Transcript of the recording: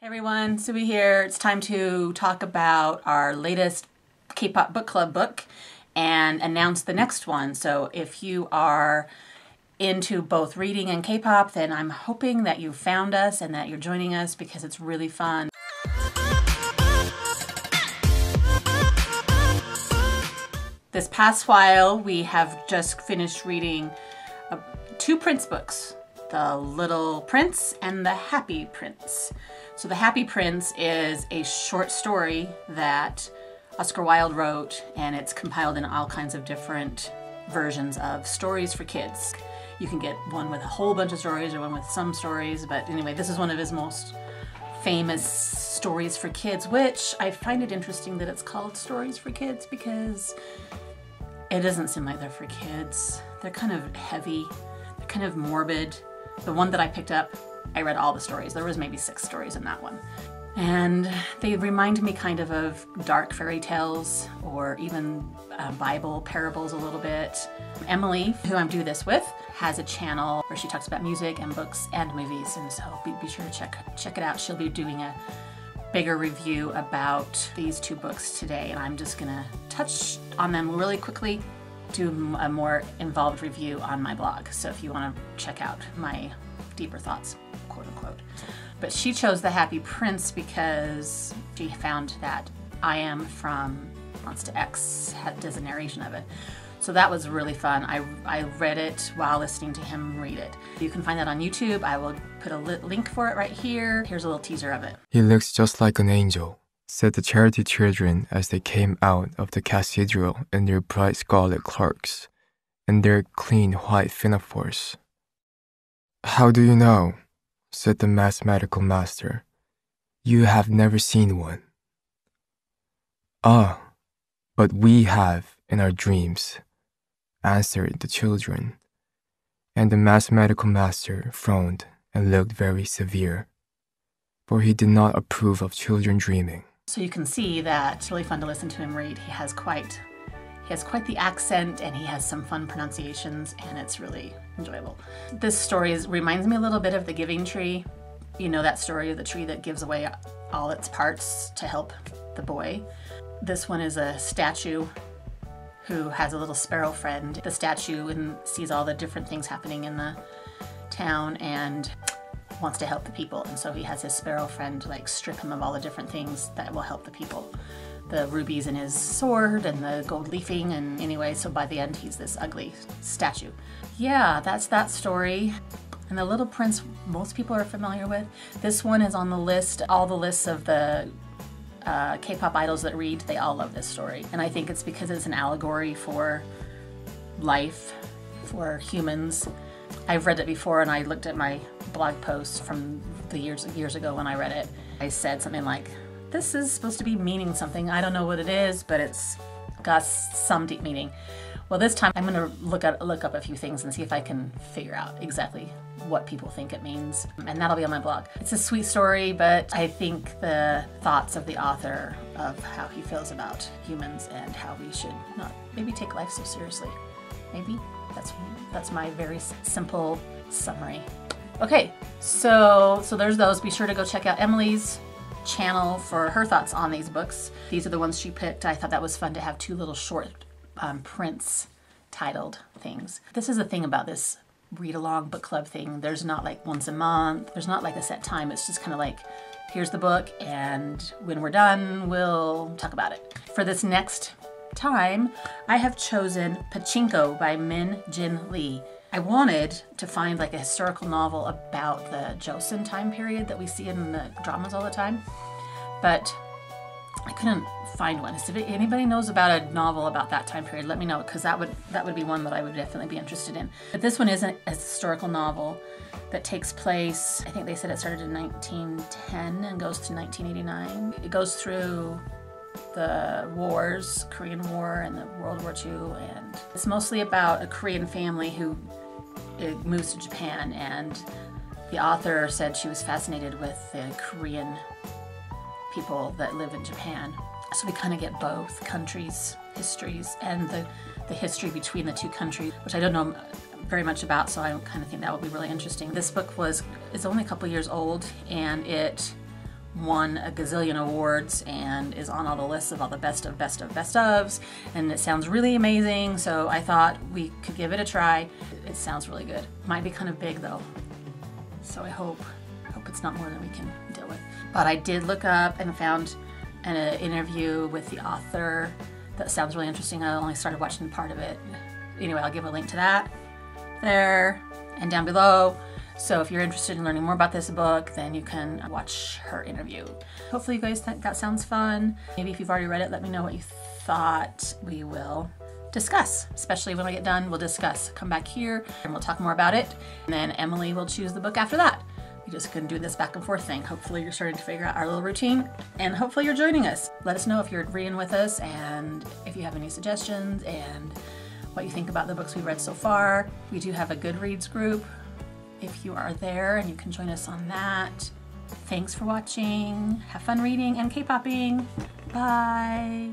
Hey everyone, Subi here. It's time to talk about our latest K-pop book club book and announce the next one. So if you are into both reading and K-pop, then I'm hoping that you found us and that you're joining us because it's really fun. This past while, we have just finished reading two Prince books, The Little Prince and The Happy Prince. So The Happy Prince is a short story that Oscar Wilde wrote, and it's compiled in all kinds of different versions of stories for kids. You can get one with a whole bunch of stories or one with some stories, but anyway, this is one of his most famous stories for kids, which I find it interesting that it's called Stories for Kids because it doesn't seem like they're for kids. They're kind of heavy, they're kind of morbid. The one that I picked up, I read all the stories. There was maybe 6 stories in that one. And they remind me kind of dark fairy tales or even Bible parables a little bit. Emily, who I'm doing this with, has a channel where she talks about music and books and movies, and so be sure to check it out. She'll be doing a bigger review about these two books today, and I'm just gonna touch on them really quickly, do a more involved review on my blog. So if you want to check out my deeper thoughts, quote unquote. But she chose The Happy Prince because she found that I Am from Monsta X does a narration of it. So that was really fun. I read it while listening to him read it. You can find that on YouTube. I will put a link for it right here. Here's a little teaser of it. "He looks just like an angel," said the charity children as they came out of the cathedral in their bright scarlet cloaks and their clean white pinafores. "How do you know?" said the mathematical master. "You have never seen one." "Ah, but we have in our dreams," answered the children, and the mathematical master frowned and looked very severe, for he did not approve of children dreaming. So you can see that it's really fun to listen to him read. He has quite the accent, and he has some fun pronunciations, and it's really enjoyable. This story reminds me a little bit of The Giving Tree. You know that story of the tree that gives away all its parts to help the boy. This one is a statue who has a little sparrow friend. The statue sees all the different things happening in the town and wants to help the people, and so he has his sparrow friend like strip him of all the different things that will help the people. The rubies in his sword and the gold leafing, and anyway, so by the end he's this ugly statue. Yeah, that's that story. And The Little Prince, most people are familiar with. This one is on the list, all the lists of the K-pop idols that read, they all love this story. And I think it's because it's an allegory for life, for humans. I've read it before, and I looked at my blog post from the years ago when I read it. I said something like, this is supposed to be meaning something. I don't know what it is, but it's got some deep meaning. Well, this time I'm gonna look up a few things and see if I can figure out exactly what people think it means, and that'll be on my blog. It's a sweet story, but I think the thoughts of the author of how he feels about humans and how we should not maybe take life so seriously. Maybe that's my very simple summary. Okay, so there's those. Be sure to go check out Emily's channel for her thoughts on these books. These are the ones she picked. I thought that was fun to have two little short Prince titled things. This is the thing about this read-along book club thing. There's not like once a month. There's not like a set time. It's just kind of like, here's the book, and when we're done, we'll talk about it. For this next time, I have chosen Pachinko by Min Jin Lee. I wanted to find like a historical novel about the Joseon time period that we see in the dramas all the time, but I couldn't find one. So if anybody knows about a novel about that time period, let me know, because that would be one that I would definitely be interested in. But this one is a historical novel that takes place, I think they said it started in 1910 and goes to 1989. It goes through the wars, Korean War and the World War II, and it's mostly about a Korean family who moves to Japan, and the author said she was fascinated with the Korean people that live in Japan. So we kind of get both countries' histories and the history between the two countries, which I don't know very much about, so I kind of think that would be really interesting. This book is only a couple years old, and it won a gazillion awards and is on all the lists of all the best of best of best ofs, and it sounds really amazing, so I thought we could give it a try. It sounds really good. Might be kind of big though, so I hope it's not more than we can deal with. But I did look up and found an interview with the author that sounds really interesting. I only started watching part of it. Anyway, I'll give a link to that there and down below. So if you're interested in learning more about this book, then you can watch her interview. Hopefully you guys think that sounds fun. Maybe if you've already read it, let me know what you thought. We will discuss, especially when I get done, we'll discuss. Come back here and we'll talk more about it. And then Emily will choose the book after that. We just can do this back and forth thing. Hopefully you're starting to figure out our little routine, and hopefully you're joining us. Let us know if you're reading with us and if you have any suggestions and what you think about the books we've read so far. We do have a Goodreads group if you are there, and you can join us on that. Thanks for watching. Have fun reading and K-popping. Bye.